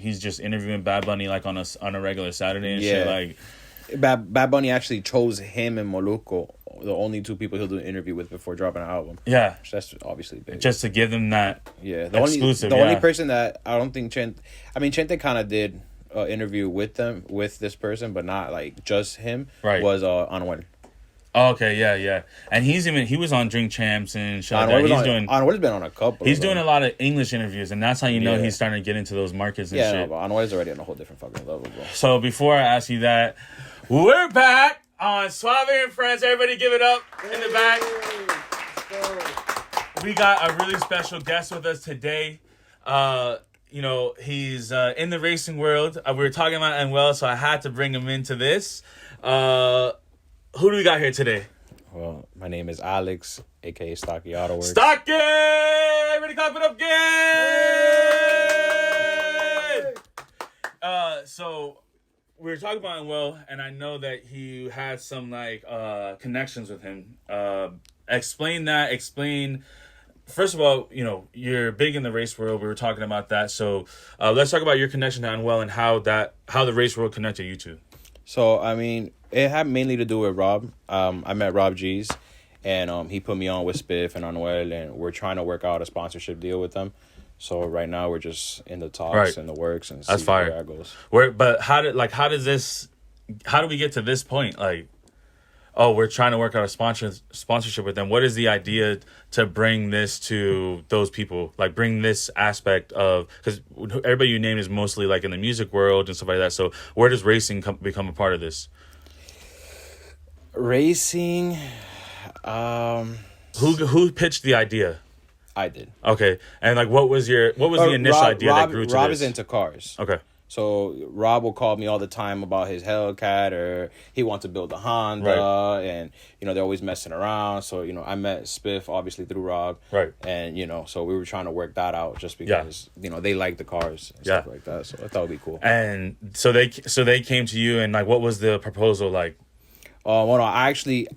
he's just interviewing Bad Bunny like on a regular Saturday and shit. Like Bad Bunny actually chose him and Molucco, the only two people he'll do an interview with before dropping an album. Yeah, so that's obviously big. Just to give them that exclusive. The only person that I don't think Chente kind of did an interview with this person, but not like just him. Right. Was Anuel. Oh, okay, yeah, and he was on Drink Champs and shit like that. Anuel's been on a couple. He's doing a lot of English interviews, and that's how you know he's starting to get into those markets and shit. Yeah, but Anuel's already on a whole different fucking level, bro. So before I ask you that, we're back on Suave and Friends. Everybody give it up in the back. We got a really special guest with us today. He's in the racing world. We were talking about Anuel, so I had to bring him into this. Who do we got here today? Well, my name is Alex, a.k.a. Stocky Auto Works. Stocky! Everybody clap it up again! So, we were talking about Anuel, and I know that he had some, connections with him. Explain that. First of all, you're big in the race world. We were talking about that. So, let's talk about your connection to Anuel and how the race world connected you two. So, I mean, it had mainly to do with Rob. I met Rob G's, and he put me on with Spiff and Anuel, and we're trying to work out a sponsorship deal with them. So right now we're just in the talks and the works, and see where that goes. But how do we get to this point? Like, oh, we're trying to work out a sponsorship with them. What is the idea to bring this to those people? Like, bring this aspect of, because everybody you named is mostly like in the music world and stuff like that. So where does racing become a part of this? Racing, who pitched the idea? I did. Okay, and what was the initial idea that grew to Rob this? is into cars. Okay. So Rob will call me all the time about his Hellcat, or he wants to build a Honda, and they're always messing around. So I met Spiff obviously through Rob, right? And so we were trying to work that out just because they like the cars and stuff like that. So I thought it'd be cool. And so they came to you, and what was the proposal like? Well, no,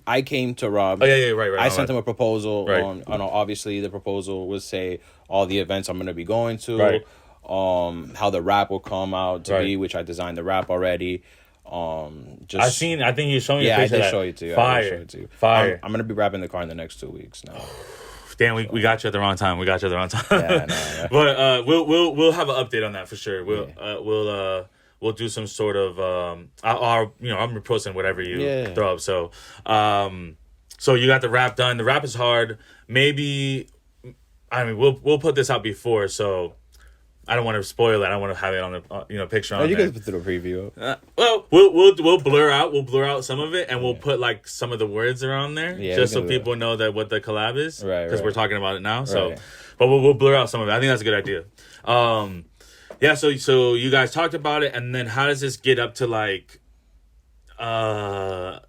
I came to Rob. Oh, yeah, right. I sent him a proposal. Right. Obviously, the proposal would say all the events I'm going to be going to. Right. How the rap will come out to be, which I designed the rap already. I think you showed me a picture. I did show you too. Fire. I'm going to be rapping the car in the next 2 weeks now. Damn, we got you at the wrong time. Yeah, no. But we'll have an update on that for sure. We'll do some sort of I'm reposting whatever you throw up. So so you got the rap done. The rap is hard. Maybe we'll put this out before, so I don't want to spoil it. I don't want to have it on the picture on you there. guys put through a preview. Well, we'll blur out some of it, and we'll put some of the words around there, just so people know that what the collab is, right? Because we're talking about it now. So, but we'll blur out some of it. I think that's a good idea. Yeah, so you guys talked about it, and then how does this get up to Anuel?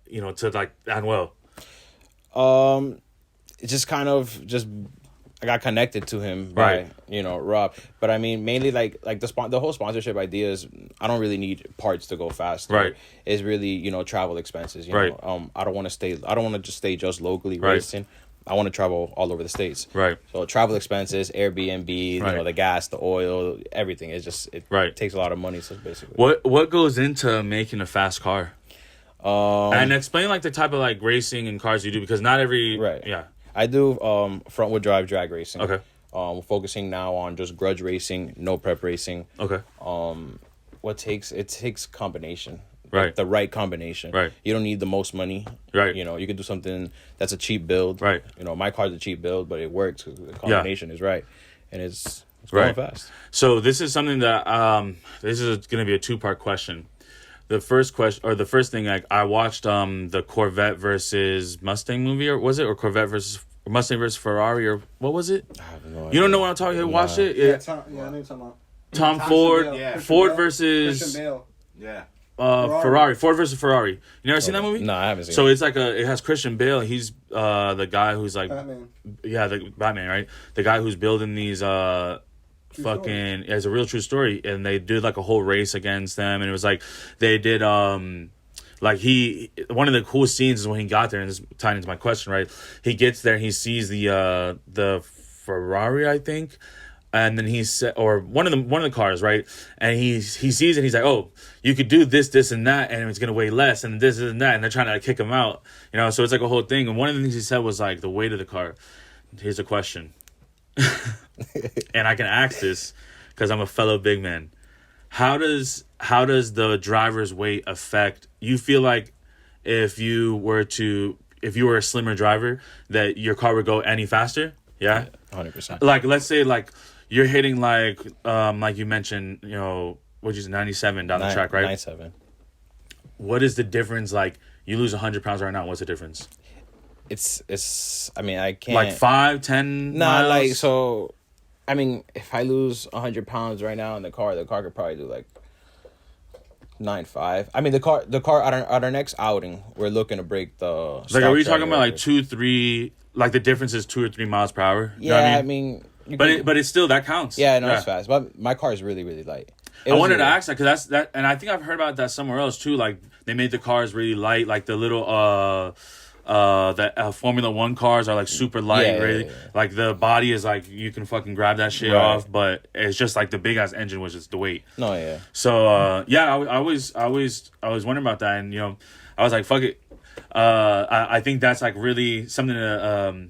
It just kind of I got connected to him by Rob, but I mean mainly the whole sponsorship idea is I don't really need parts to go fast. Right, it's really travel expenses. I don't want to just stay just locally racing. I want to travel all over the states. Right. So travel expenses, Airbnb, the gas, the oil, everything. It takes a lot of money. So basically, what goes into making a fast car? And explain the type of racing and cars you do, because not every I do front wheel drive drag racing. Okay. We're focusing now on just grudge racing, no prep racing. Okay. It takes combination. Right. The right combination. Right. You don't need the most money. Right. You can do something that's a cheap build. Right. My car's a cheap build, but it works because the combination is right. And it's going fast. So this is something that this is going to be a 2-part question. The first question, or the first thing, I watched the Corvette versus Mustang movie, or was it, or Corvette versus Mustang versus Ferrari, or what was it? I have no idea. You don't know what I'm talking about? Watched it? I know what you're talking about. Tom Ford, Bale. Ford versus Christian Bale. Yeah. Ferrari. Ford versus Ferrari. You never seen that movie? No, I haven't seen it. So it's it has Christian Bale. He's the guy who's Batman. Yeah, the Batman, right? The guy who's building these fucking, it's a real true story, and they did a whole race against them, and it was they did one of the coolest scenes is when he got there, and this is tying into my question, right? He gets there and he sees the Ferrari, I think, And then he said, or one of the cars, right? And he sees it. He's like, oh, you could do this, and that, and it's gonna weigh less, and this and that. And they're trying to kick him out, you know. So it's like a whole thing. And one of the things he said was like the weight of the car. Here's a question, and I can ask this because I'm a fellow big man. How does the driver's weight affect? You feel like if you were a slimmer driver, that your car would go any faster? Yeah, 100%. Like, let's say like you're hitting like you mentioned, you know, which is 97 down the track, right? 97. What is the difference? Like, you lose 100 pounds right now. What's the difference? It's. I mean, I can't. Like 5, 10 Nah, miles? like so. I mean, if I lose 100 pounds right now in the car could probably do like 9.5. I mean, the car at our next outing, we're looking to break the. Like, are we talking about like 2, 3? Like the difference is 2 or 3 miles per hour. Yeah, you know I mean, but it's still, that counts. Yeah, no, it's fast. But my car is really, really light. I wanted to ask that because that's, and I think I've heard about that somewhere else too. Like, they made the cars really light. Like the little Formula One cars are like super light, really. Yeah. Like the body is like, you can fucking grab that shit off, but it's just like the big ass engine was just the weight. No, yeah. So I was wondering about that, and you know, I was like, fuck it. I think that's like really something that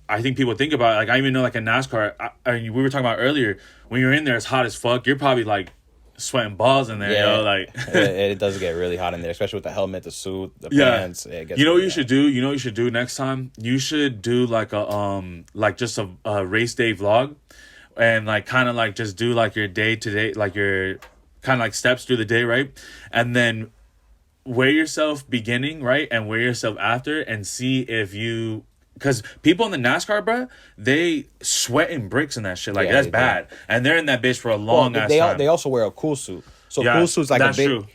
I think people think about. Like, I even know like in NASCAR, we were talking about earlier, when you're in there, it's hot as fuck. You're probably like sweating balls in there, yo. Like it does get really hot in there, especially with the helmet, the suit, the pants. It gets, you know what you should do? You know what you should do next time? You should do like a like just a race day vlog, and like kind of like just do like your day to day, like your kind of like steps through the day, right? And then weigh yourself beginning, right, and weigh yourself after, and see if you. Because people in the NASCAR, bro, they sweating bricks in that shit. Like, that's bad. And they're in that bitch for a long ass time. They also wear a cool suit. So cool suit's like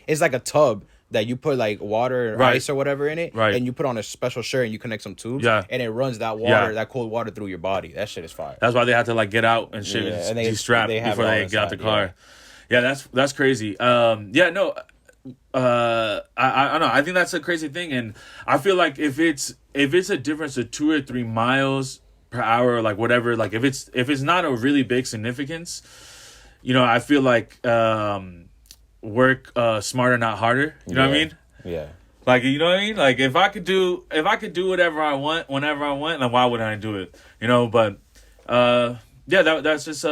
it's like a tub that you put like water or ice or whatever in it. Right. And you put on a special shirt and you connect some tubes. Yeah. And it runs that water, that cold water through your body. That shit is fire. That's why they have to like get out and shit and de-strap before they get out the car. Yeah, that's crazy. I don't know. I think that's a crazy thing, and I feel like if it's a difference of 2 or 3 miles per hour, or like whatever, like if it's not a really big significance, you know, I feel like work smarter, not harder. You know what I mean? Yeah. Like, you know what I mean? Like, if I could do whatever I want whenever I want, then why wouldn't I do it? You know, but that's just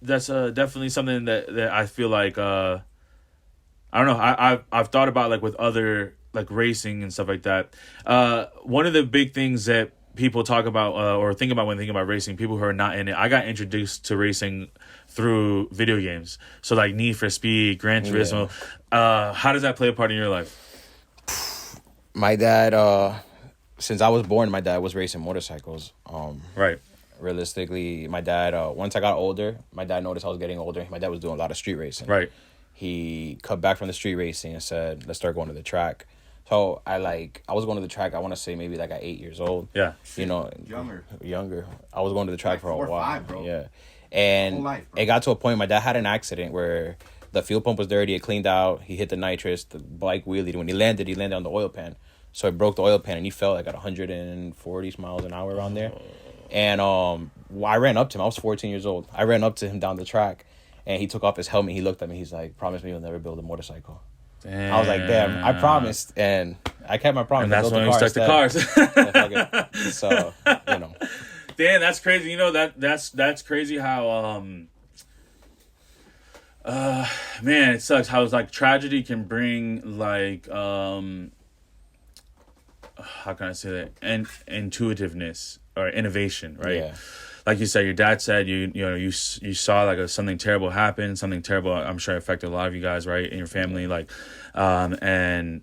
that's definitely something that I feel like I don't know. I've thought about like with other like racing and stuff like that. One of the big things that people talk about or think about when thinking about racing, people who are not in it. I got introduced to racing through video games. So like Need for Speed, Gran Turismo. Yeah. How does that play a part in your life? My dad, since I was born, my dad was racing motorcycles. Right. Realistically, my dad, once I got older, my dad noticed I was getting older. My dad was doing a lot of street racing. Right. He cut back from the street racing and said, let's start going to the track. So I was going to the track, I want to say maybe like at 8 years old. Yeah. You know, younger. I was going to the track for a while. 4 or 5, bro. Yeah. And life, it got to a point, my dad had an accident where the fuel pump was dirty, it cleaned out, he hit the nitrous, the bike wheelied. When he landed on the oil pan. So it broke the oil pan and he fell like at 140 miles an hour around there. And I ran up to him. I was 14 years old. I ran up to him down the track. And he took off his helmet. He looked at me. He's like, promise me you'll never build a motorcycle. Damn. I was like, damn, I promised. And I kept my promise. And that's when we stuck to cars. So, you know. Damn, that's crazy. You know, that's crazy how, man, it sucks how like tragedy can bring like, how can I say that? And intuitiveness or innovation, right? Yeah. Like you said, your dad said you saw like something terrible happen, something terrible I'm sure affected a lot of you guys, right, in your family, like, and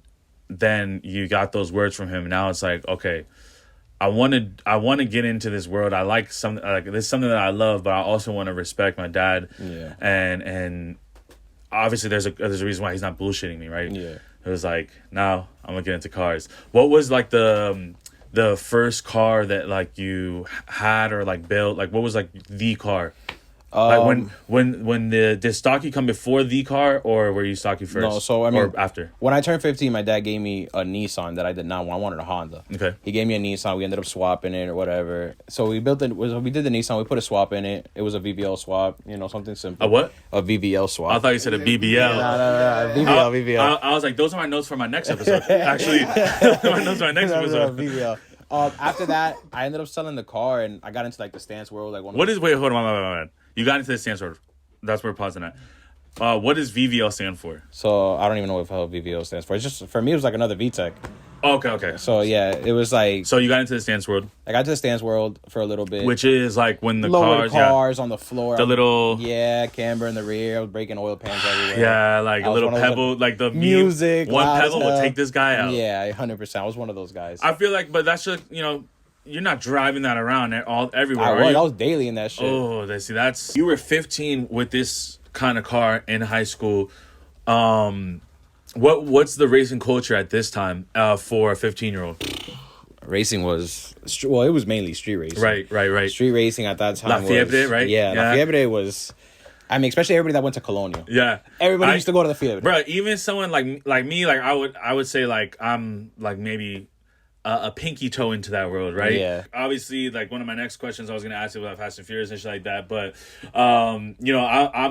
then you got those words from him. And now it's like, okay, I want to get into this world. I like something like this, is something that I love, but I also want to respect my dad. Yeah. And obviously there's a reason why he's not bullshitting me, right? Yeah. It was like, now I'm gonna get into cars. What was like the first car that like you had or like built? Like, what was like the car? Like when the stocky come before the car, or were you stocky first? No, so I mean, or after. When I turned 15, my dad gave me a Nissan that I did not want. I wanted a Honda. Okay. He gave me a Nissan. We ended up swapping it or whatever. So we did the Nissan. We put a swap in it. It was a VVL swap. Something simple. A what? A VVL swap. I thought you said a BBL. No. VVL. I was like, those are my notes for my next episode. Actually, my notes for my next episode. VVL. After that, I ended up selling the car and I got into like the stance world. Like wait, hold on. You got into the stance world. That's where we're pausing at. What does VVL stand for? So I don't even know what the hell VVL stands for. It's just, for me, it was like another VTEC. Okay. So yeah, it was like. So you got into the stance world. I got to the stance world for a little bit. Which is like when the cars on the floor. The little. Yeah, camber in the rear. I was breaking oil pans everywhere. Yeah, like a little pebble, like the music. One pebble will take this guy out. Yeah, 100%. I was one of those guys. I feel like, but that's just you're not driving that around everywhere. I was daily in that shit. Oh, that's you were 15 with this kind of car in high school. What's the racing culture at this time for a 15-year-old? Racing was it was mainly street racing. Right. Street racing at that time. La Fiebre, right? Yeah, La Fiebre was. I mean, especially everybody that went to Colonial. Yeah, everybody used to go to the Fiebre. Bro, even someone like me, like I would say like I'm like maybe a pinky toe into that world, right? Yeah. Obviously, like one of my next questions I was gonna ask you about Fast and Furious and shit like that, but I'm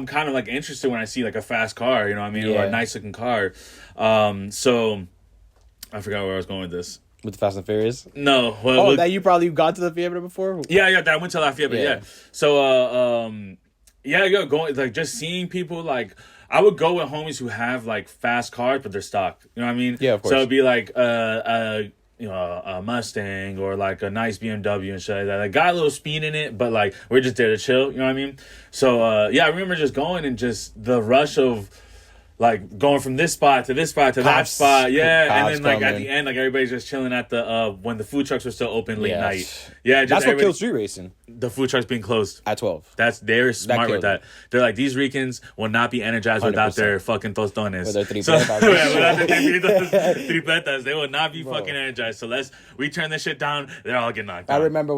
kind of like interested when I see like a fast car, you know what I mean, or a nice looking car. So I forgot where I was going with this. With the Fast and Furious? No. Well, that you probably got to the Fiebre before? Yeah, that went to La Fiebre, yeah. So going like just seeing people like. I would go with homies who have like fast cars, but they're stock. You know what I mean? Yeah, of course. So it'd be like a Mustang or like a nice BMW and shit like that. Like got a little speed in it, but like we're just there to chill. You know what I mean? So I remember just going and just the rush of like going from this spot to this spot to that spot. Yeah, and then like at the end, like everybody's just chilling at the when the food trucks were still open late night. Yeah, that's what killed street racing. The food trucks being closed at 12. They're smart with that. They're like, these Ricans will not be energized 100%. Without their fucking tostones. With their tripletas. Without their tripletas, they will not be fucking energized. So we turn this shit down. They're all getting knocked out. I remember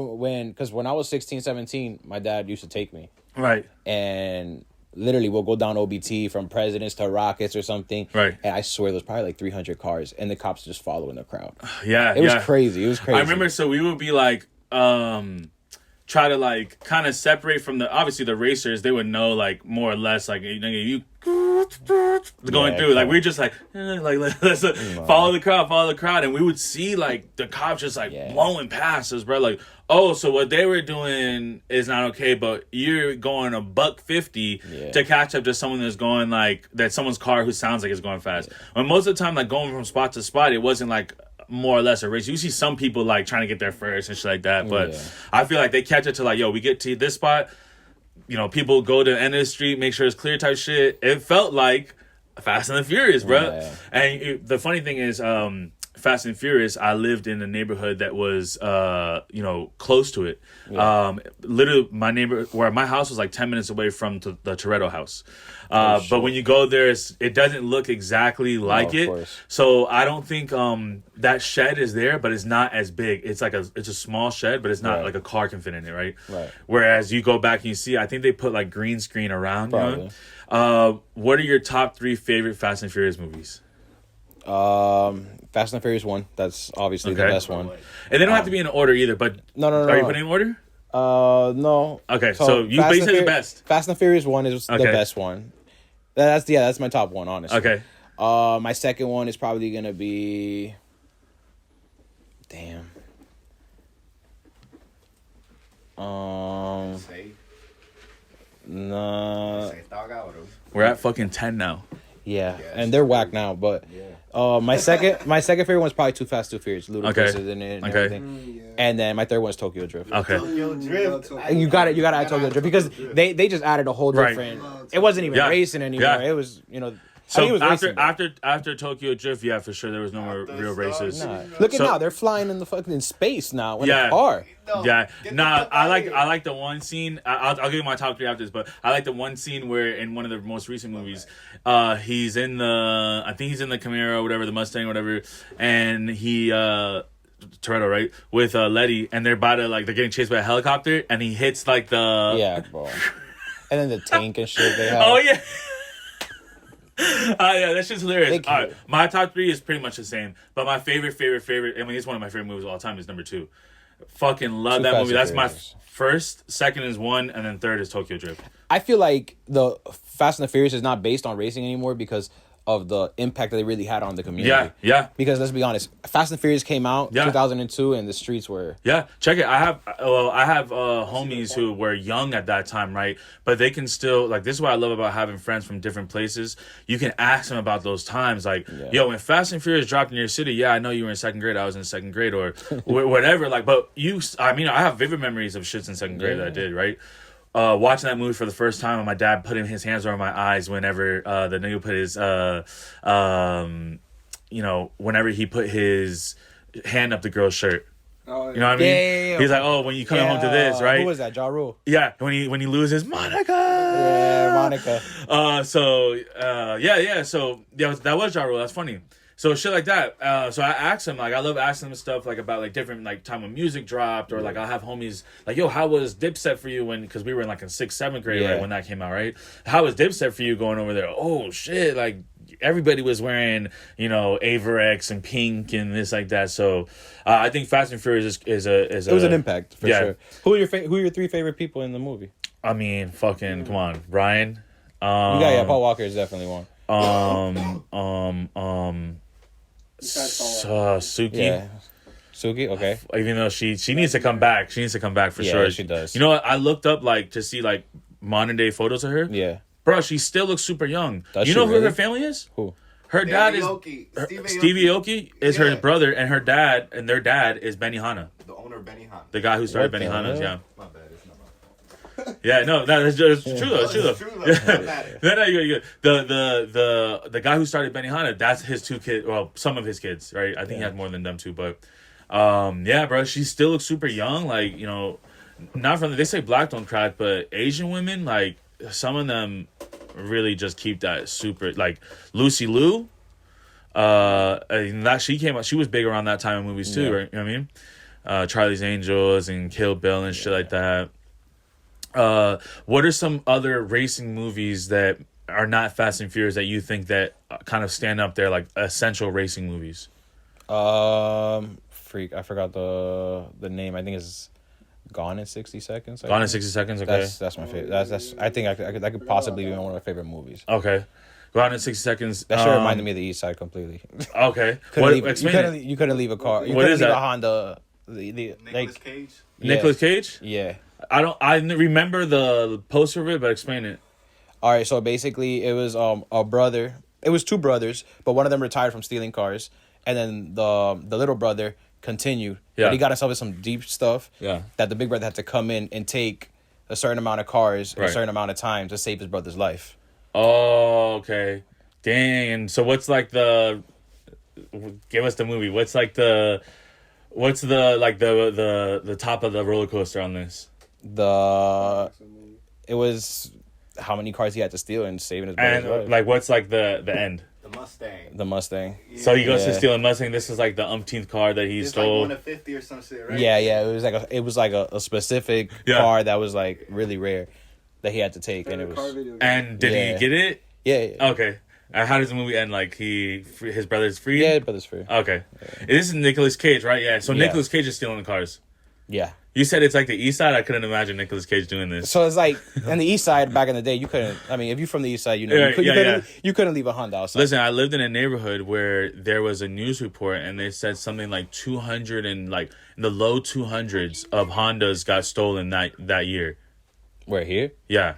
because when I was 16, 17, my dad used to take me. Right. And literally we'll go down OBT from Presidents to Rockets or something. Right. And I swear there's probably like 300 cars and the cops just following the crowd. Yeah. It was crazy. I remember, so we would be like, try to like kind of separate from obviously the racers. They would know like more or less like you going through like we're just like let's follow the crowd, and we would see like the cops just like blowing past us, bro. Like, oh, so what they were doing is not okay, but you're going $150 to catch up to someone that's going like that someone's car who sounds like it's going fast. And most of the time, like going from spot to spot, it wasn't like more or less a race. You see some people like trying to get there first and shit like that, but I feel like they catch it to like, yo, we get to this spot, people go to the end of the street, make sure it's clear type shit. It felt like Fast and the Furious, bro. And the funny thing is, Fast and Furious, I lived in a neighborhood that was close to it. Literally my house was like 10 minutes away from the Toretto house. But when you go there, it doesn't look exactly like it. Course. So I don't think that shed is there, but it's not as big. It's like it's a small shed, but it's not like a car can fit in it, right? Right. Whereas you go back and you see, I think they put like green screen around. What are your top 3 favorite Fast and Furious movies? Fast and Furious 1. That's obviously the best one. And they don't have to be in order either, but no. Are you putting in order? No. Okay, so you basically the best. Fast and Furious 1 is the best one. That's my top one, honestly. Okay. My second one is probably gonna be. Damn. No. We're at fucking 10 now. Yeah, and they're whack now, but my second favorite one's probably Too Fast, Too Furious. Ludacris is in it and everything. And then my third one's Tokyo Drift. Okay. Tokyo Drift. You got to add Tokyo Drift because they just added a whole different. It wasn't even racing anymore. Yeah. It was So it was after Tokyo Drift, for sure there was no more real races. Nah. Look at now, they're flying in the fucking space now in a car. I like the one scene. I'll give you my top 3 after this, but I like the one scene where in one of the most recent movies, he's in the Camaro, or whatever, the Mustang, or whatever, and he Toretto, right, with Letty, and they're about to they're getting chased by a helicopter, and he hits like the bro. And then the tank and shit they have. Oh yeah. Yeah, that shit's hilarious. All right, my top 3 is pretty much the same, but my favorite, I mean, it's one of my favorite movies of all time. Is number 2. Fucking love that movie. That's my first. Second is 1, and then third is Tokyo Drift. I feel like the Fast and the Furious is not based on racing anymore because of the impact that they really had on the community. Yeah. Because let's be honest, Fast and Furious came out 2002, and the streets were... Yeah, check it. I have homies who were young at that time, right? But they can still, like, this is what I love about having friends from different places. You can ask them about those times. Like, yo, when Fast and Furious dropped in your city, I know you were in second grade. I was in second grade or whatever. Like, but I have vivid memories of shits in second grade that I did, right? Watching that movie for the first time, and my dad putting his hands over my eyes whenever the nigga put his whenever he put his hand up the girl's shirt. Oh, you know what I mean? Yeah. He's like, oh, when you come home to this, right? Who was that? Ja Rule. Yeah, when he loses Monica. Yeah, Monica. So that was Ja Rule. That's funny. So shit like that. So I asked him, like, I love asking him stuff like about like different like time when music dropped, or like I'll have homies like, yo, how was Dipset for you because we were in like in 6th, 7th grade right when that came out, right? How was Dipset for you going over there? Oh shit, like everybody was wearing, Averex and Pink and this like that. So I think Fast and Furious is it was an impact for sure. Who are your 3 favorite people in the movie? I mean, fucking come on, Ryan. Paul Walker is definitely one. Suki. Yeah. Suki, okay. Even though she needs to come back. She needs to come back for sure. She does. You know what? I looked up like to see like modern day photos of her. Yeah. Bro, she still looks super young. Does you know who her family is? Who? Her dad is Stevie Aoki is her brother, and their dad is Benihana. The owner of Benihana. The guy who started Benihana's, yeah. My bad, it's not my yeah, no, that's true though. It's true though. No, you're good. The guy who started Benihana, that's his 2 kids. Well, some of his kids, right? I think he had more than them too, but bro, she still looks super young. Like, not from they say black don't crack, but Asian women, like some of them really just keep that super. Like Lucy Liu, and that she came out. She was big around that time in movies too, right? You know what I mean? Charlie's Angels and Kill Bill and shit like that. What are some other racing movies that are not Fast and Furious that you think that kind of stand up there like essential racing movies? I forgot the name. I think it's Gone in 60 Seconds. Gone in 60 Seconds. Okay, that's my favorite. That's I think that could possibly be one of my favorite movies. Okay, Gone in 60 Seconds. That should reminded me of the East Side completely. Okay, you couldn't leave a car. You couldn't leave a Honda. Nicolas Cage. Nicolas Cage. Yeah. I remember the poster of it, but explain it. All right, so basically it was a brother. It was 2 brothers, but one of them retired from stealing cars, and then the little brother continued. Yeah. But he got himself in some deep stuff. Yeah. That the big brother had to come in and take a certain amount of cars in a certain amount of time to save his brother's life. Oh, okay. Dang. And so what's like the... Give us the movie. What's the top of the roller coaster on this? It was how many cars he had to steal and saving his brother's life. Like what's like the end? The Mustang. Yeah. So he goes to steal a Mustang. This is like the umpteenth car that he stole. Like 1 of 50 or some shit, right? Yeah. It was like a specific car that was like really rare that he had to take, and it was. And did he get it? Yeah. Okay. How does the movie end? Like his brother's free? Yeah, his brother's free. Okay. Yeah. This is Nicolas Cage, right? Yeah. So Nicolas Cage is stealing the cars. Yeah. You said it's like the East Side. I couldn't imagine Nicolas Cage doing this. So it's like on the East Side back in the day, you couldn't. I mean, if you're from the East Side, you couldn't leave a Honda outside. Listen, I lived in a neighborhood where there was a news report, and they said something like 200 and like in the low 200s of Hondas got stolen that year. Where, here? Yeah.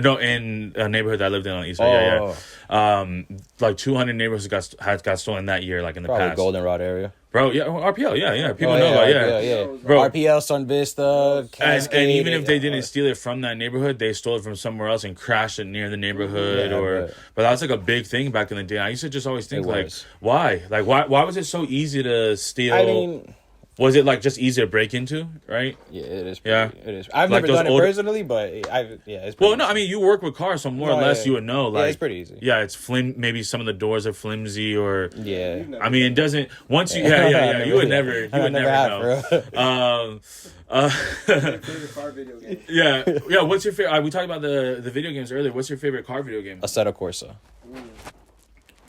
No, in a neighborhood that I lived in on the East Side. Yeah. Like 200 neighborhoods got stolen that year, like in the past. Goldenrod area. Bro, yeah, RPL, yeah. People know about yeah. Bro, RPL, Sun Vista, Cascade. And even if they didn't steal it from that neighborhood, they stole it from somewhere else and crashed it near the neighborhood. But that was like a big thing back in the day. I used to just always think, like, why? Like, why was it so easy to steal? I mean, Was it like just easy to break into, right? Yeah, it is. It is. I've like never done it personally, but it's pretty well, no, easy. I mean, you work with cars, so more or less you would know. Like, it's pretty easy. Yeah, it's maybe some of the doors are flimsy, or I mean, it doesn't. Once you, you would never know. Favorite car video game? Yeah. What's your favorite? We talked about the video games earlier. What's your favorite car video game? Assetto Corsa.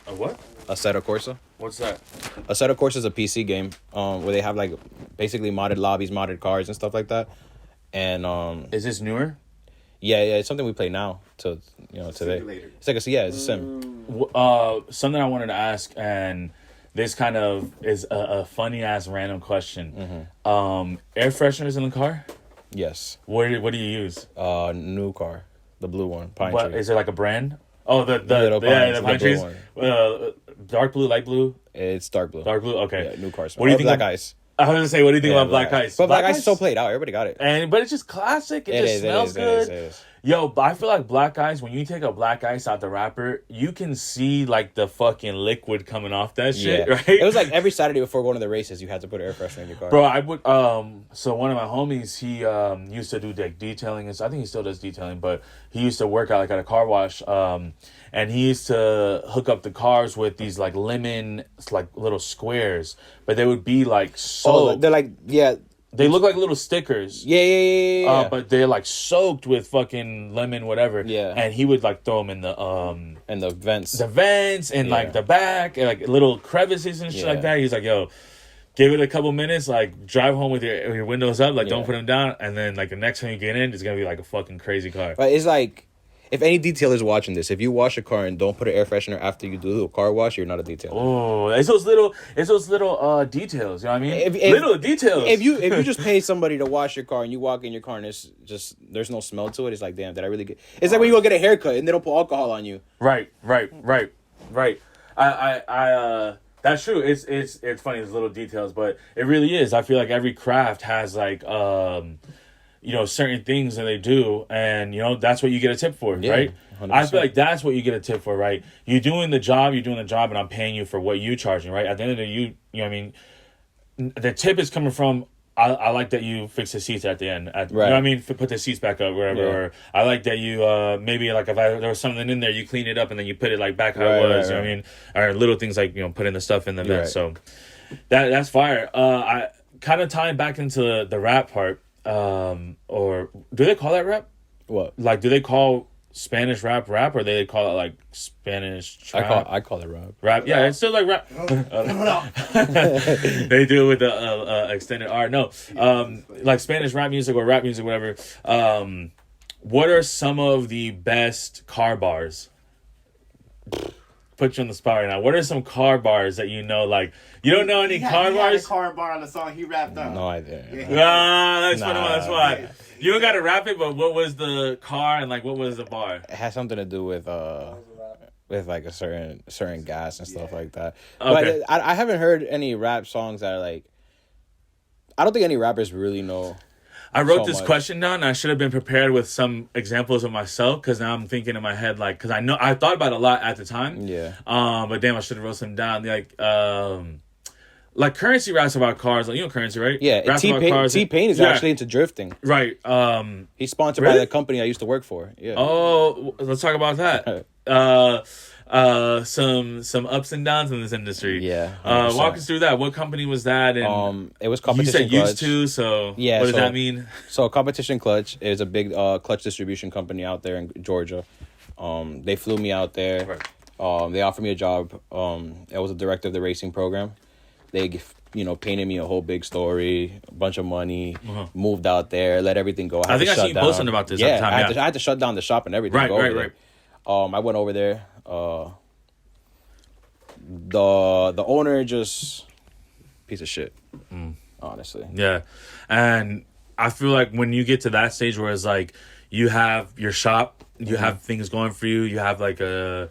A what? Assetto Corsa. What's that? Assetto Corsa is a PC game where they have like basically modded lobbies, modded cars, and stuff like that. And is this newer? Yeah, it's something we play now today. Simulator. It's like it's a sim. Something I wanted to ask, and this kind of is a funny ass random question. Air fresheners in the car? Yes. What do you use? New car, the blue one, pine tree. Is it like a brand? Oh, the pine trees. Dark blue, light blue. It's dark blue. Dark blue. Okay. Yeah, new car smell. What do you think? Black Ice. I was gonna say, what do you think about Black Ice? But Black Ice is so played out. Everybody got it. But it's just classic. It just smells good. It is. Yo, I feel like Black Ice, when you take a Black Ice out the wrapper, you can see like the fucking liquid coming off that shit, right? It was like every Saturday before going to the races, you had to put air freshener in your car. Bro, I would so one of my homies, he used to do like detailing, and I think he still does detailing, but he used to work out like at a car wash, and he used to hook up the cars with these like lemon like little squares, but they would be like soaked. They're like they look like little stickers. Yeah. But they're like soaked with fucking lemon, whatever. Yeah. And he would like throw them in the and the vents. The vents and like the back and like little crevices and shit like that. He's like, yo, give it a couple minutes, like drive home with your windows up, like don't put them down, and then like the next time you get in, it's gonna be like a fucking crazy car. But it's like, if any detailer's watching this, if you wash a car and don't put an air freshener after you do a car wash, you're not a detailer. Oh, it's those little details. You know what I mean? Little details. If you just pay somebody to wash your car and you walk in your car and there's no smell to it, it's like, damn, did I really get? It's like when you go get a haircut and they don't put alcohol on you. Right. I that's true. It's funny. It's little details, but it really is. I feel like every craft has like certain things that they do, and that's what you get a tip for, right? 100%. I feel like that's what you get a tip for, right? You're doing the job, and I'm paying you for what you charging, right? At the end of the day, you know what I mean? The tip is coming from, I like that you fix the seats at the end. You know what I mean? Put the seats back up, wherever. Yeah. Or I like that you, maybe like if there was something in there, you clean it up and then you put it like back how it was, you know what I mean? Or little things like, putting the stuff in the vent. So that's fire. I kind of tying back into the rap part. Or do they call that rap? What? Like, do they call Spanish rap, or do they call it like Spanish trap? I call it rap. Rap, yeah, it's still like rap. They do it with the extended R. No, like Spanish rap music or rap music, whatever. What are some of the best car bars? Put you on the spot right now. What are some car bars that like? You don't know any car bars? He had a car bar on the song he rapped on. No idea. That's funny. That's why. You don't got to rap it, but what was the car and like what was the bar? It has something to do with like a certain gas and stuff like that. Okay. But I haven't heard any rap songs that are like. I don't think any rappers really know. I wrote this question down, and I should have been prepared with some examples of myself, because now I'm thinking in my head, like, because I thought about it a lot at the time. Yeah. But damn, I should have wrote some down. Like Currency raps about cars. Like, Currency, right? Yeah. T-Pain is actually into drifting. Right. He's sponsored by the company I used to work for. Yeah. Oh, let's talk about that. Some ups and downs in this industry. Yeah. Walk us through that. What company was that? And it was Competition Clutch. You said used to, so yeah, what does that mean? So Competition Clutch is a big clutch distribution company out there in Georgia. They flew me out there. Right. They offered me a job. I was a director of the racing program. They painted me a whole big story, a bunch of money, moved out there, let everything go. I think I seen you posting about this at the time. I had to shut down the shop and everything. Right. I went over there. The owner just piece of shit, honestly. Yeah, and I feel like when you get to that stage where it's like you have your shop, you have things going for you, you have like a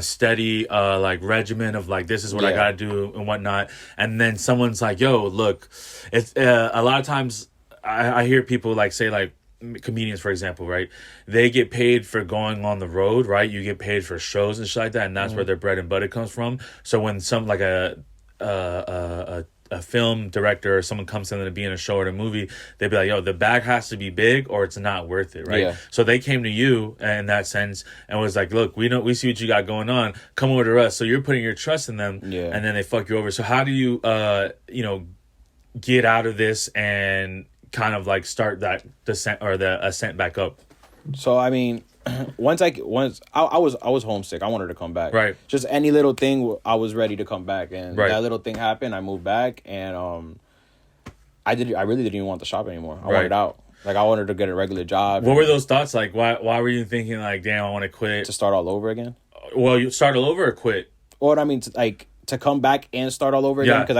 steady like regimen of like, this is what I gotta do and whatnot, and then someone's like, yo, look, it's a lot of times I hear people like say, like comedians, for example, right? They get paid for going on the road, right? You get paid for shows and shit like that, and that's where their bread and butter comes from. So when some like a a film director or someone comes in to be in a show or a movie, they'd be like, yo, the bag has to be big or it's not worth it, right? Yeah. So they came to you in that sense and was like, look, we see what you got going on, come over to us. So you're putting your trust in them, and then they fuck you over. So how do you get out of this and kind of like start that descent or the ascent back up? So I mean, once I was homesick. I wanted to come back. Right. Just any little thing, I was ready to come back, and right. that little thing happened. I moved back, and I really didn't even want the shop anymore. I wanted out. Like I wanted to get a regular job. What were those thoughts like? Why were you thinking like, damn, I want to quit? To start all over again? Well, you start all over or quit? Or I mean, to come back and start all over again, because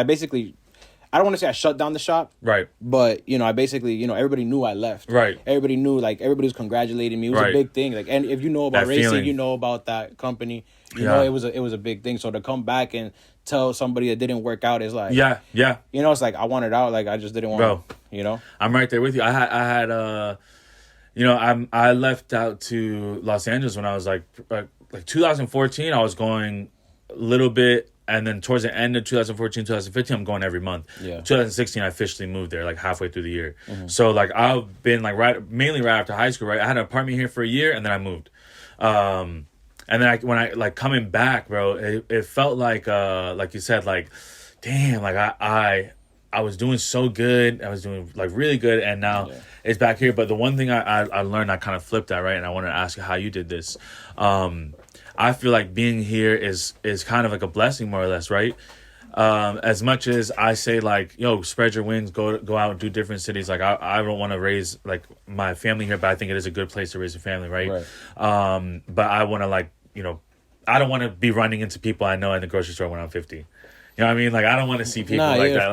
I don't want to say I shut down the shop. Right. But, I basically, everybody knew I left. Right. Everybody knew, everybody was congratulating me. It was a big thing. Like, and if you know about that racing, feeling. you know about that company. You know, it was a big thing. So to come back and tell somebody that didn't work out is like... Yeah. It's like, I wanted out. Like, I just didn't want to, I'm right there with you. I left out to Los Angeles when I was like 2014. I was going a little bit, and then towards the end of 2014, 2015, I'm going every month. Yeah. 2016, I officially moved there, like halfway through the year. Mm-hmm. So like I've been like mainly right after high school, right? I had an apartment here for a year, and then I moved. And then when I like coming back, bro, it felt like you said, like, damn, like I was doing so good. I was doing like really good, and now it's back here. But the one thing I learned, I kind of flipped that, right? And I wanted to ask you how you did this. I feel like being here is kind of like a blessing, more or less, right? As much as I say, like, yo, spread your wings, go out and do different cities. Like, I don't want to raise like my family here, but I think it is a good place to raise a family, right? But I want to I don't want to be running into people I know in the grocery store when I'm 50. You know what I mean? Like, I don't want to see people like that.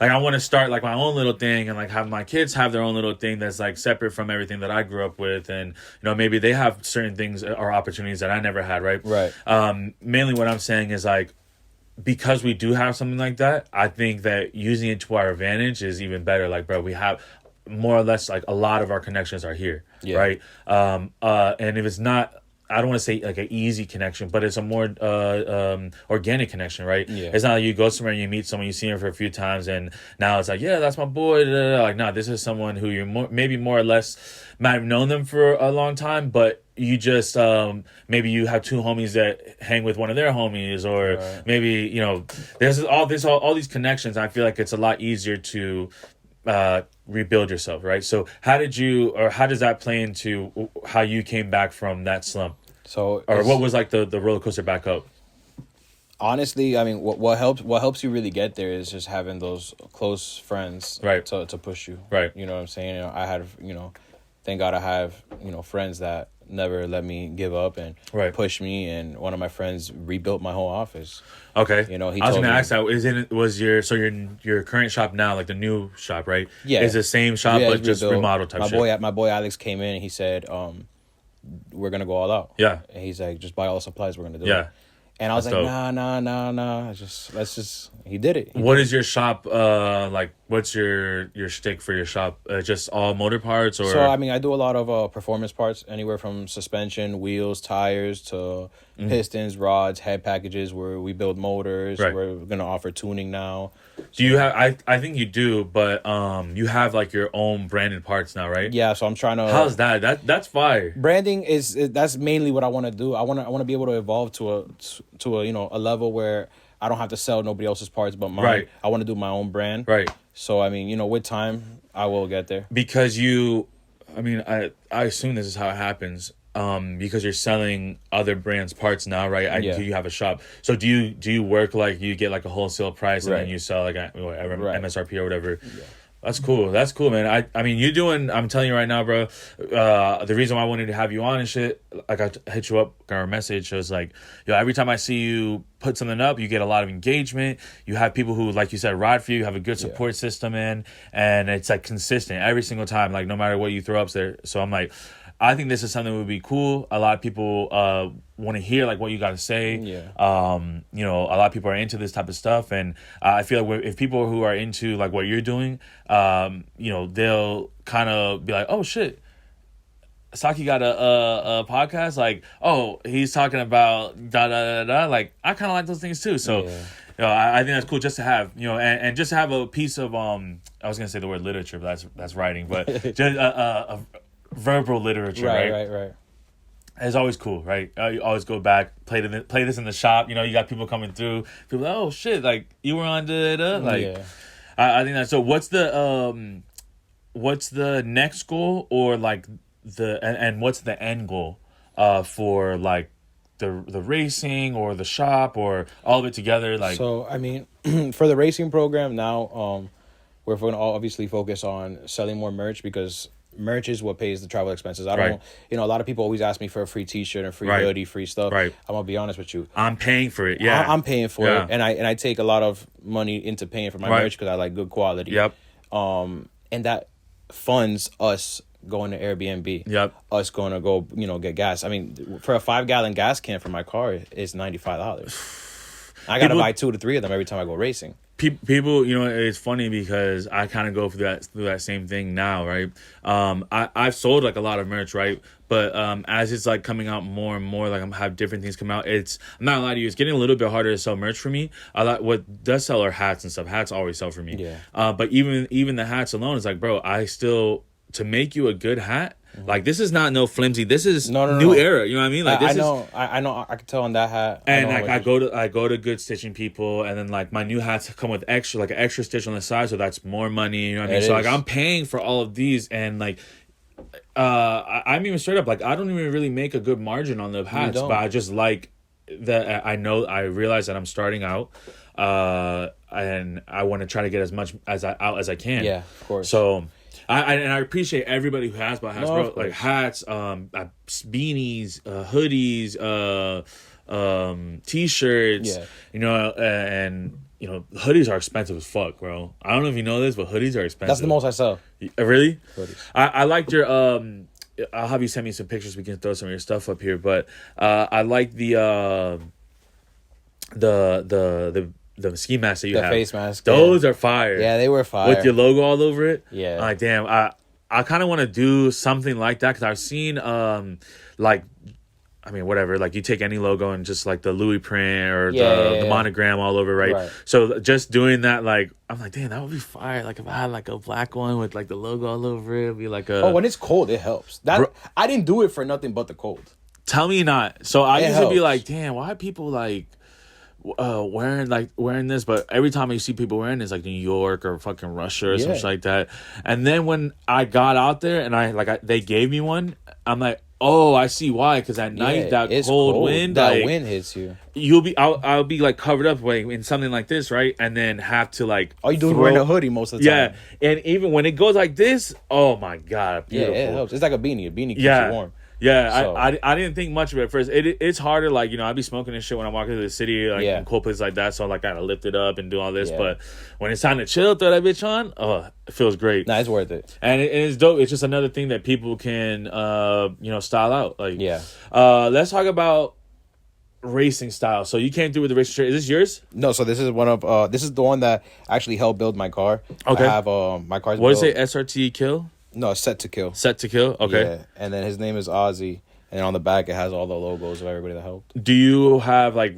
Like, I want to start like my own little thing and like have my kids have their own little thing that's like separate from everything that I grew up with, and maybe they have certain things or opportunities that I never had, right? Right. Mainly what I'm saying is like, because we do have something like that, I think that using it to our advantage is even better. Like, bro, we have more or less like a lot of our connections are here, right? And if it's not, I don't want to say like an easy connection, but it's a more organic connection, right? Yeah. It's not like you go somewhere and you meet someone, you see him for a few times, and now it's like, yeah, that's my boy. Like, no, this is someone who you're maybe more or less might have known them for a long time, but you just maybe you have two homies that hang with one of their homies, or maybe there's all these connections. I feel like it's a lot easier to rebuild yourself, right? So how does that play into how you came back from that slump? Or what was like the roller coaster back up? Honestly, I mean, what helps you really get there is just having those close friends, right, to push you, right. You know what I'm saying? I had, thank God I have, friends that never let me give up and push me. And one of my friends rebuilt my whole office. Okay. He I was going to ask that. Was your current shop now, like the new shop, right? Yeah. Is the same shop, but just remodeled type shit? My boy Alex came in and he said, we're going to go all out. Yeah. And he's like, just buy all the supplies, we're going to do it. And I was like, nah. He did it. What is your shop like? What's your shtick for your shop? Just all motor parts, or? So I mean, I do a lot of performance parts, anywhere from suspension, wheels, tires to pistons, rods, head packages. Where we build motors. Right. We're gonna offer tuning now. Do you have? I think you do, but you have like your own branded parts now, right? Yeah. So I'm trying to. How's that? That's fire. Branding that's mainly what I want to do. I want to be able to evolve to a level where I don't have to sell nobody else's parts but mine. Right. I want to do my own brand. Right. So I mean, with time, I will get there. Because I assume this is how it happens. Because you're selling other brands' parts now, right? You have a shop. So do you work like you get like a wholesale price and then you sell like whatever MSRP or whatever? Yeah. That's cool, man. I mean, I'm telling you right now, bro, the reason why I wanted to have you on and shit, like I hit you up, got a message, it was like, every time I see you put something up, you get a lot of engagement. You have people who, like you said, ride for you, have a good support system and it's like consistent every single time, like no matter what you throw up there. So I'm like, I think this is something that would be cool. A lot of people want to hear like what you got to say. Yeah. A lot of people are into this type of stuff, and I feel like if people who are into like what you're doing, they'll kind of be like, oh shit, Saki got a podcast. Like, oh, he's talking about da da da da. Like, I kind of like those things too. So. Yeah. You know, I think that's cool just to have, you know, and just have a piece of I was gonna say the word literature, but that's writing, but just a verbal literature, Right. It's always cool, right? You always go back, play this in the shop. You know, you got people coming through. People, like, oh shit, like you were on like. Yeah. I think that's so. What's the next goal, or like and what's the end goal, for like the racing or the shop or all of it together? Like, so I mean, for the racing program now, we're going to obviously focus on selling more merch because merch is what pays the travel expenses. I don't, you know, a lot of people always ask me for a free T-shirt, a free hoodie, free stuff. Right. I'm gonna be honest with you. I'm paying for it. Yeah, I'm paying for it, and I take a lot of money into paying for my merch because I like good quality. Yep. And that funds us going to Airbnb. Yep. Us going to go, you know, get gas. I mean, for a 5-gallon gas can for my car is $95. I gotta buy 2 to 3 of them every time I go racing. People, you know, it's funny because I kind of go through that same thing now, right? I've sold like a lot of merch, right? But as it's like coming out more and more, like I'm have different things come out. I'm not gonna lie to you, it's getting a little bit harder to sell merch for me. What does sell are hats and stuff. Hats always sell for me. Yeah. But even the hats alone is like, bro, to make you a good hat. Like, this is not no flimsy. This is new era. You know what I mean? Like, I know. I can tell on that hat. And like I go to good stitching people, and then like my new hats come with an extra stitch on the side, so that's more money. You know what I mean? So like I'm paying for all of these, and like I'm even straight up like I don't even really make a good margin on the hats, but I just like that. I realize that I'm starting out, and I want to try to get as much out as I can. Yeah, of course. So. I appreciate everybody who has bought hats, bro. Like hats, beanies, hoodies, T-shirts. Yeah. You know, and you know, hoodies are expensive as fuck, bro. I don't know if you know this, but hoodies are expensive. That's the most I sell. Really? Hoodies. I liked your I'll have you send me some pictures. We can throw some of your stuff up here, but I like the ski mask that you have. The face mask. Those are fire. Yeah, they were fire. With your logo all over it. Yeah. Like, damn, I kind of want to do something like that because I've seen, like, I mean, whatever. Like, you take any logo and just, like, the Louis print or the monogram all over, right? So, just doing that, like, I'm like, damn, that would be fire. Like, if I had, like, a black one with, like, the logo all over it, it'd be like a... Oh, when it's cold, it helps. I didn't do it for nothing but the cold. Tell me not. So, I used to be like, damn, why are people, like... wearing this, but every time I see people wearing this, like New York or fucking Russia or something like that. And then when I got out there and they gave me one, I'm like, oh, I see why. Because at night, that cold wind, that wind hits you. I'll be like covered up in something like this, right? And then have to like. Oh, you do wearing a hoodie most of the time. Yeah, and even when it goes like this, oh my god, beautiful. Yeah, it helps. It's like a beanie. A beanie keeps you warm. Yeah, so. I didn't think much of it at first. It's harder, like, you know, I'd be smoking this shit when I'm walking through the city, like, in cold places like that, so, like, I gotta lift it up and do all this, but when it's time to chill, throw that bitch on, it feels great. Nah, it's worth it. And it's dope. It's just another thing that people can, you know, style out. Like, let's talk about racing style. So you came through with the racing shirt. Is this yours? No, so this is this is the one that actually helped build my car. Okay. I have, my car's What is it, SRT Kill? No, Set to Kill. Set to Kill? Okay. Yeah, and then his name is Ozzy, and on the back it has all the logos of everybody that helped. Do you have, like,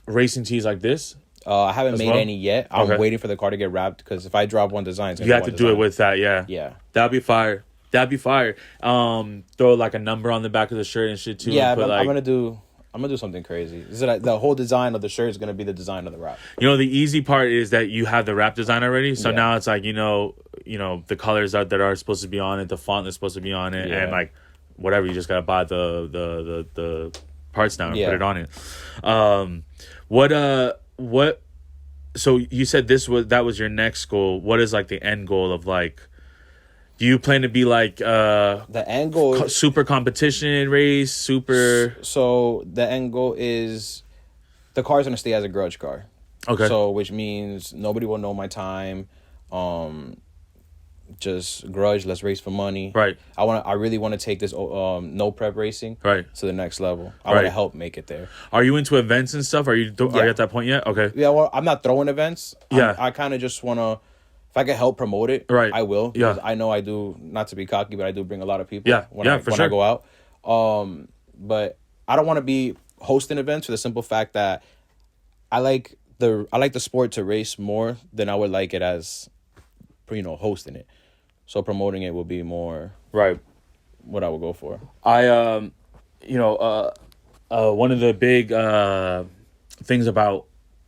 racing tees like this? I haven't made any yet. I'm waiting for the car to get wrapped, because if I drop one design, it's gonna you have to do it with that, Yeah. That'd be fire. Throw, like, a number on the back of the shirt and shit, too. Yeah, and put, I'm gonna do something crazy. The whole design of the shirt is gonna be the design of the wrap. You know, the easy part is that you have the wrap design already. So now it's like, you know, the colors that are supposed to be on it, the font that's supposed to be on it, and like whatever. You just gotta buy the parts now and put it on it. What? So you said that was your next goal. What is like the end goal of like? Do you plan to be like the end goal super competition race super? So the end goal is the car's gonna stay as a grudge car. Okay. So which means nobody will know my time. Just grudge. Let's race for money. Right. I really want to take this no prep racing to the next level. I want to help make it there. Are you into events and stuff? Are you at that point yet? Okay. Yeah. Well, I'm not throwing events. I kind of just want to. If I can help promote it, I will. Because I know I do, not to be cocky, but I do bring a lot of people when I go out. But I don't want to be hosting events for the simple fact that I like I like the sport to race more than I would like it as, hosting it. So promoting it would be more right. what I would go for. I one of the big things about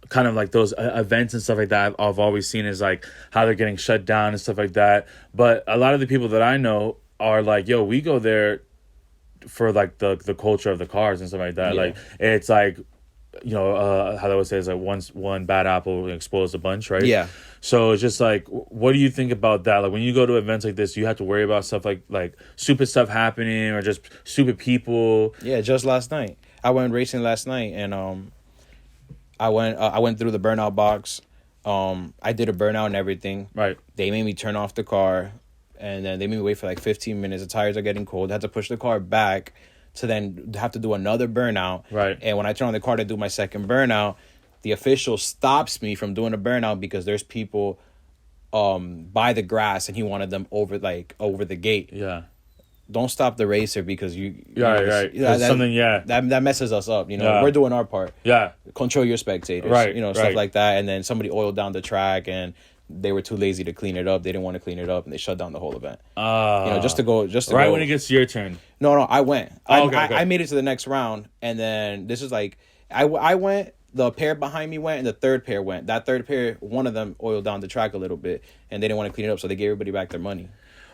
kind of like those events and stuff like that I've always seen is like how they're getting shut down and stuff like that. But a lot of the people that I know are like, yo, we go there for like the culture of the cars and stuff like that. Yeah. Like it's like, how they would say is like one bad apple explodes a bunch, right? Yeah. So it's just like, what do you think about that? Like when you go to events like this, you have to worry about stuff like stupid stuff happening or just stupid people. Yeah, just last night I went racing last night and I went through the burnout box. I did a burnout and everything. Right. They made me turn off the car, and then they made me wait for like 15 minutes. The tires are getting cold. I had to push the car back to then have to do another burnout. Right. And when I turn on the car to do my second burnout, the official stops me from doing a burnout because there's people by the grass and he wanted them over the gate. Yeah. Don't stop the racer because right. That messes us up. We're doing our part. Yeah. Control your spectators. Right. Stuff like that. And then somebody oiled down the track and they were too lazy to clean it up. They didn't want to clean it up and they shut down the whole event. Just to go. Right when it gets to your turn. No, I went. Okay. I made it to the next round, and then this is like I went. The pair behind me went, and the third pair went. That third pair, one of them oiled down the track a little bit, and they didn't want to clean it up, so they gave everybody back their money.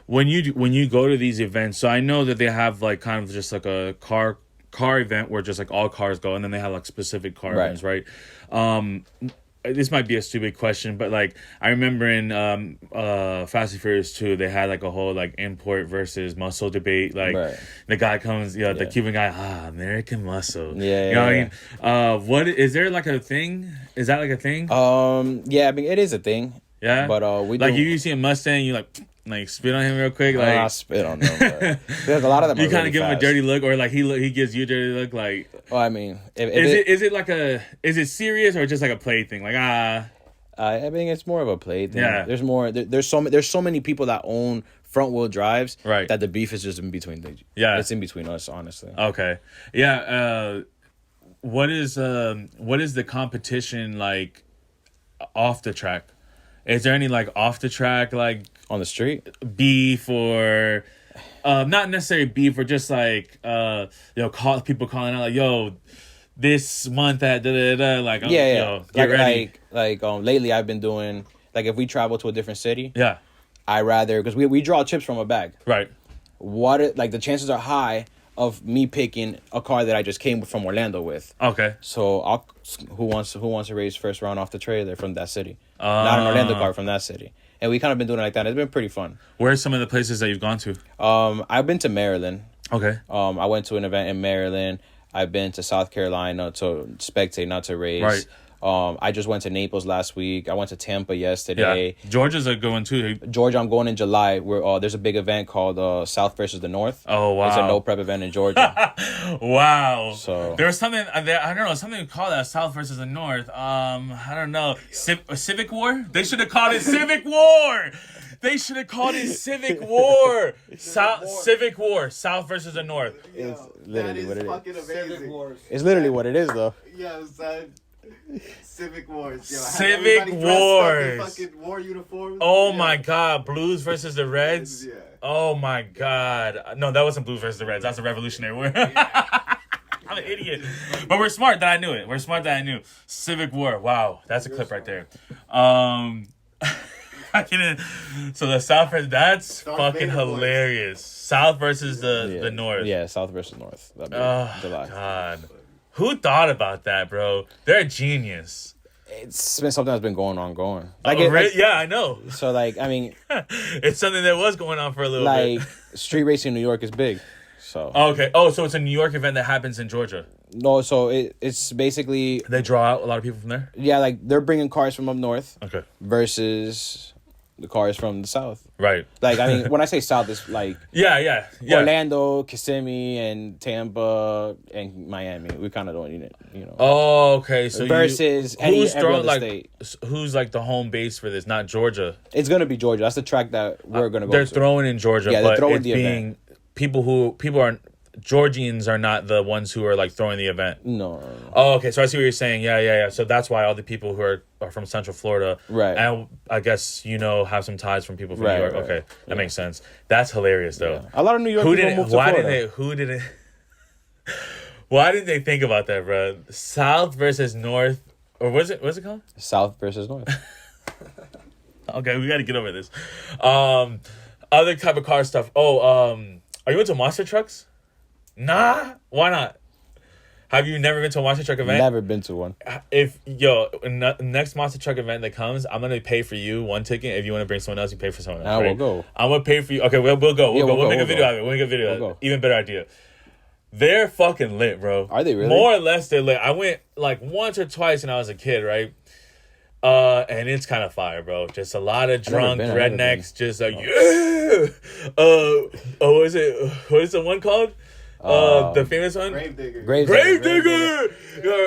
When you go to these events, so I know that they have like kind of just like a car event where just like all cars go, and then they have like specific car events, right? This might be a stupid question, but like I remember in Fast and Furious 2, they had like a whole like import versus muscle debate. Like the guy comes, the Cuban guy, American muscle. Yeah, you know what I mean? What is there like a thing? Is that like a thing? Yeah, I mean it is a thing. Yeah, but we like you see a Mustang, you like spit on him real quick, like I spit on them. There's a lot of them. You kind of give him a dirty look, or like he gives you a dirty look, like. Well, I mean, is it serious or just like a play thing? Like I mean, it's more of a play thing. Yeah. There's more. There's so many people that own front wheel drives. Right. That the beef is just in between. It's in between us, honestly. Okay. Yeah. What is the competition like off the track? Is there any like off the track like on the street beef or not necessarily beef or just like people calling out like, yo, this month at like get ready. Lately I've been doing like if we travel to a different city, I rather because we draw chips from a bag, right? The chances are high of me picking a car that I just came from Orlando with. Okay. So who wants to race first round off the trailer from that city? Not an Orlando car from that city. And we kind of been doing it like that. It's been pretty fun. Where are some of the places that you've gone to? I've been to Maryland. Okay. I went to an event in Maryland. I've been to South Carolina to spectate, not to race. Right. I just went to Naples last week. I went to Tampa yesterday. Yeah. Georgia's a good one too. Georgia, I'm going in July. Where there's a big event called South versus the North. Oh wow! It's a no prep event in Georgia. Wow. So there was something I don't know, something called that South versus the North. I don't know. Civic War. They should have called it Civic War. They should have called it Civic War. Civic War. South versus the North. It's literally what it is. Fucking amazing. It's literally what it is, though. Yeah, son. Civic Wars. Yo, Civic Wars. Fucking war uniforms. Oh my God, Blues versus the Reds. Yeah. Oh my God. No, that wasn't Blues versus the Reds. That's a Revolutionary War. I'm an idiot. But we're smart that I knew it. We're smart that I knew. Civic War. Wow, that's a clip right there. So the South versus that's fucking hilarious. South versus the North. Yeah, South versus North. Oh God. Who thought about that, bro? They're a genius. It's been something that's been going on. Yeah, I know. So, I mean... it's something that was going on for a little bit. Street racing in New York is big, so... Okay. Oh, so it's a New York event that happens in Georgia? No, so it's basically... They draw out a lot of people from there? Yeah, they're bringing cars from up north. Okay. Versus... the cars from the south. Right. I mean, when I say south, it's Yeah. Orlando, Kissimmee, and Tampa, and Miami. We kind of don't need it, Oh, okay. So versus every other state. Who's the home base for this? Not Georgia. It's gonna be Georgia. That's the track that we're gonna go. They're throwing in Georgia. Yeah, they're throwing the event. People Georgians are not the ones who are like throwing the event. No. Oh, okay. So I see what you're saying. Yeah. So that's why all the people who are from Central Florida, right? And I guess have some ties from people from New York. Right. Okay, that makes sense. That's hilarious, though. Yeah. A lot of New York people moved to Florida. Why didn't they think about that, bro? South versus North, or what's it called? South versus North. Okay, we got to get over this. Other type of car stuff. Oh, are you into monster trucks? Nah, why not? Have you never been to a monster truck event? Never been to one. If next monster truck event that comes, I'm gonna pay for you one ticket. If you want to bring someone else, you pay for someone else. We'll go. I'm gonna pay for you. Okay, we'll go. We'll make a video out of it. We'll make a video. We'll even better idea. They're fucking lit, bro. Are they really? More or less, they're lit. I went like once or twice when I was a kid, right? And it's kind of fire, bro. Just a lot of drunk rednecks, just like what is the one called? The famous one? Gravedigger.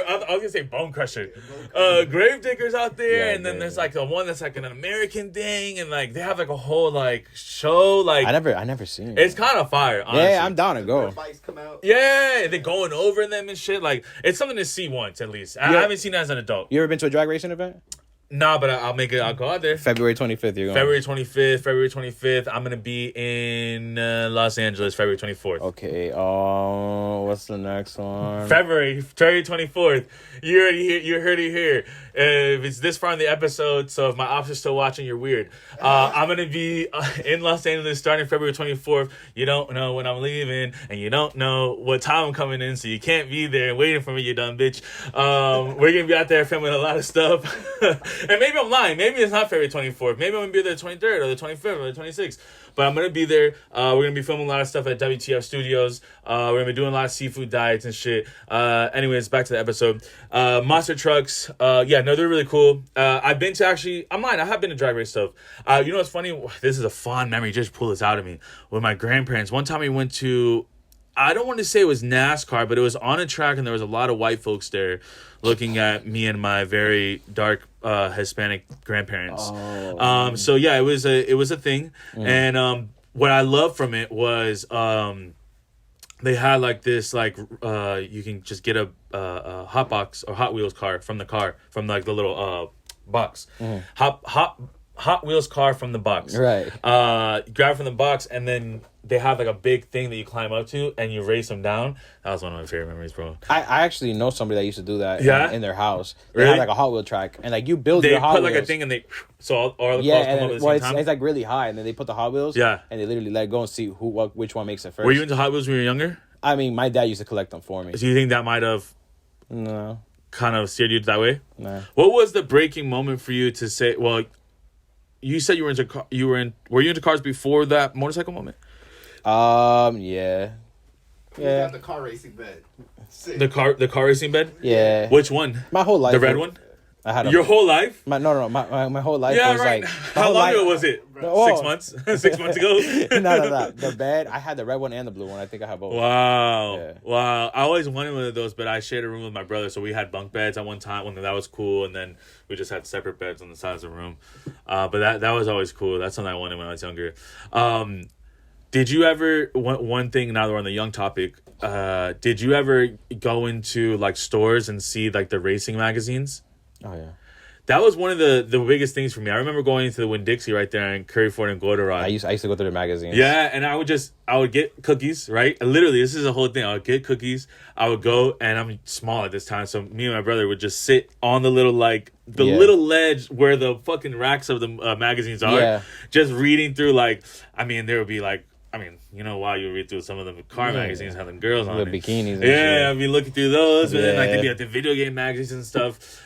I was gonna say Bone Crusher. Gravediggers out there, and then there's like the one that's like an American thing, and like they have like a whole like show. Like I never seen it. It's kind of fire. Honestly. Yeah, I'm down to go. Bikes come out. Yeah, they're going over them and shit. Like it's something to see once at least. I haven't seen it as an adult. You ever been to a drag racing event? Nah, but I'll make it. I'll go out there. February 25th, you're going. February 25th. I'm gonna be in Los Angeles. February 24th. Okay. What's the next one? February 24th. You heard it here. If it's this far in the episode, so if my ops are still watching, you're weird. I'm gonna be in Los Angeles starting February 24th. You don't know when I'm leaving, and you don't know what time I'm coming in, so you can't be there waiting for me, you dumb bitch. We're gonna be out there filming a lot of stuff. And maybe I'm lying. Maybe it's not February 24th. Maybe I'm going to be there the 23rd or the 25th or the 26th. But I'm going to be there. We're going to be filming a lot of stuff at WTF Studios. We're going to be doing a lot of seafood diets and shit. Anyways, back to the episode. Monster trucks. They're really cool. I've been to I'm lying. I have been to drag race stuff. You know what's funny? This is a fond memory. Just pull this out of me. With my grandparents. One time we went to... I don't want to say it was NASCAR, but it was on a track and there was a lot of white folks there looking at me and my very dark Hispanic grandparents. So yeah, it was a thing. And what I loved from it was they had like this you can just get a hot box or Hot Wheels car from like the little box. Hot Wheels car from the box. Right. You grab it from the box and then they have like a big thing that you climb up to and you race them down. That was one of my favorite memories, bro. I actually know somebody that used to do that in their house. They really? had like a Hot Wheel track and like you build your Hot Wheels. They put like a thing and so all the cars come up at the same time. It's like really high and then they put the Hot Wheels and they literally let it go and see which one makes it first. Were you into Hot Wheels when you were younger? I mean, my dad used to collect them for me. So you think that might have kind of steered you that way? No. What was the breaking moment for you to say, well, you said were you into cars before that motorcycle moment? Yeah. We got the car racing bed. Sick. The car racing bed? Yeah. Which one? My whole life. The red one? I had your whole life? My whole life was right. like... How long ago was it? 6 months? 6 months ago? No. The bed, I had the red one and the blue one. I think I have both. Wow. Yeah. Wow. I always wanted one of those, but I shared a room with my brother, so we had bunk beds at one time when that was cool, and then we just had separate beds on the sides of the room. But that was always cool. That's something I wanted when I was younger. Did you ever... One thing, now that we're on the young topic, did you ever go into like stores and see like the racing magazines? Oh, yeah. That was one of the biggest things for me. I remember going into the Winn-Dixie right there in Curry Ford and Goldenrod. I used to go through the magazines. Yeah, and I would get cookies, right? Literally, this is a whole thing. I would get cookies. I would go, and I'm small at this time, so me and my brother would just sit on the little, little ledge where the fucking racks of the magazines are, just reading through, there would be, while you read through some of the car magazines having girls on the it. Bikinis and shit. I'd be looking through those, but then they'd be at the video game magazines and stuff.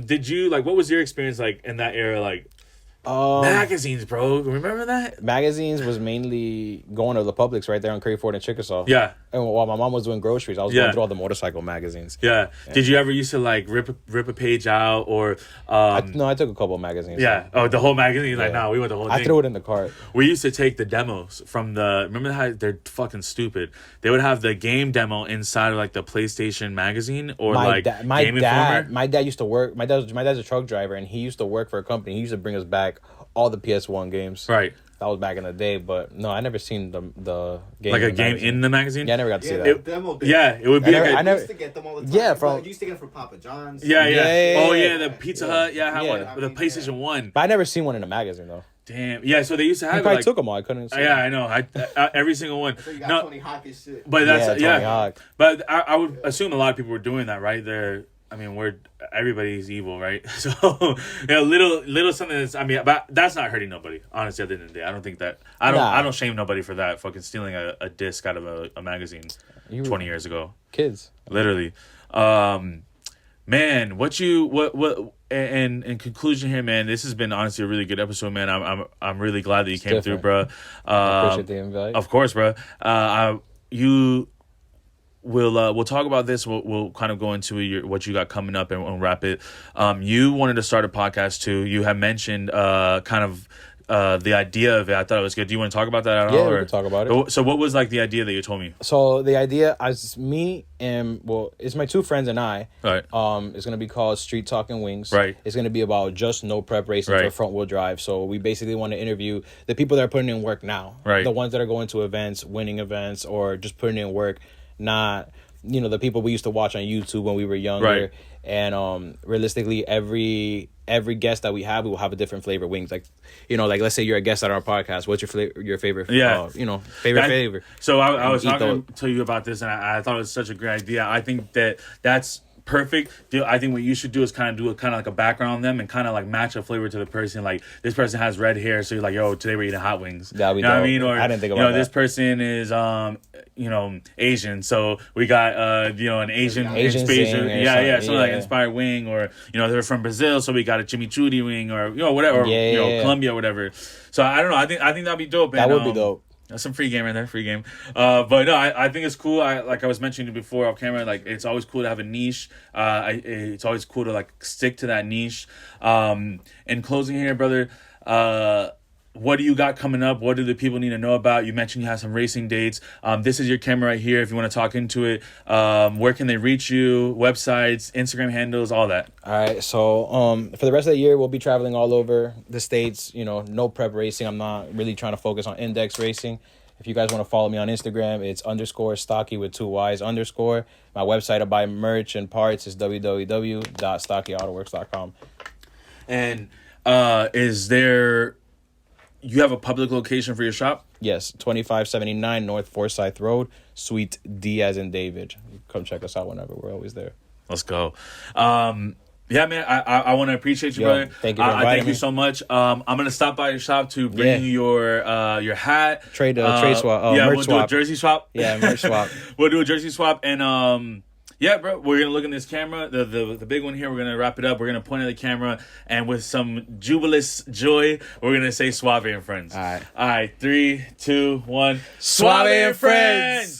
Did you what was your experience like in that era? Magazines, bro. Remember that? Magazines was mainly going to the Publix right there on Curry Ford and Chickasaw. Yeah. And while my mom was doing groceries, I was going through all the motorcycle magazines. Yeah. Did you ever used to rip a page out or? I took a couple of magazines. Yeah. So. Oh, the whole magazine. No, we went the whole thing. I threw it in the cart. We used to take the demos from remember how they're fucking stupid. They would have the game demo inside of the PlayStation magazine or Game Informer. My dad used to work. My dad's a truck driver, and he used to work for a company. He used to bring us back all the PS1 games. Right. That was back in the day, but no, I never seen the game. Like a game in the magazine? Yeah, I never got to see that. It would be I never used to get them all the time. Yeah, I used to get them from Papa John's. Yeah. Yeah. Oh, yeah, the Pizza Hut. Yeah, I had one. The PlayStation 1. But I never seen one in a magazine, though. Damn. Yeah, so they used to have I it. probably Like, took them all. I couldn't see yeah, I know. Every single one. So you got Tony Hawk and shit. But that's, Tony Hawk. But I would assume a lot of people were doing that, right? Everybody's evil, right? So, little something that's, but that's not hurting nobody, honestly, at the end of the day. I don't think that, I don't shame nobody for that, fucking stealing a disc out of a magazine 20 years ago. Kids. Literally. Man, what and in conclusion here, man, this has been honestly a really good episode, man. I'm really glad that you came through, bro. I appreciate the invite. Of course, bro. We'll talk about this. We'll kind of go into what you got coming up and we'll wrap it. You wanted to start a podcast too. You have mentioned kind of the idea of it. I thought it was good. Do you want to talk about that at all? Yeah, we can talk about it. So what was like the idea that you told me? So the idea as me and it's my two friends and I. Right. It's gonna be called Street Talking Wings. Right. It's gonna be about just no prep racing for front wheel drive. So we basically want to interview the people that are putting in work now. Right. The ones that are going to events, winning events, or just putting in work. Not the people we used to watch on YouTube when we were younger. Right. And realistically, every guest that we will have a different flavor wings. Like, like let's say you're a guest on our podcast. What's your favorite? Yeah. Flavor. So I was talking to you about this, and I thought it was such a great idea. I think that's perfect. I think what you should do is kind of do like a background on them and kind of like match a flavor to the person. Like this person has red hair, so you're like, yo, today we're eating hot wings. Yeah, you know what I mean? Or I didn't think about that. This person is Asian, so we got an Asian inspiration. Yeah, something like inspired wing, or they're from Brazil, so we got a chimichurri wing, or whatever, Colombia, whatever. So I don't know. I think that'd be dope. That would be dope. That's some free game right there, free game. But no, I think it's cool. Like I was mentioning before off camera, like it's always cool to have a niche. It's always cool to like stick to that niche. In closing here, brother, what do you got coming up? What do the people need to know about? You mentioned you have some racing dates. This is your camera right here if you want to talk into it. Where can they reach you? Websites, Instagram handles, all that. All right. So for the rest of the year, we'll be traveling all over the States. No prep racing. I'm not really trying to focus on index racing. If you guys want to follow me on Instagram, it's _Stocky with 2 Y's _. My website to buy merch and parts is www.stockyautoworks.com. And you have a public location for your shop? Yes, 2579 North Forsyth Road, Suite D as in David. Come check us out whenever. We're always there. Let's go. Yeah, man, I want to appreciate you, brother. Thank you for inviting thank you so much. I'm going to stop by your shop to bring you your hat. Trade swap. We'll do a jersey swap. Yeah, merch swap. We'll do a jersey swap. And yeah, bro, we're going to look in this camera, the big one here. We're going to wrap it up. We're going to point at the camera, and with some jubilous joy, we're going to say Suave and Friends. All right. All right, 3, 2, 1. Suave and Friends!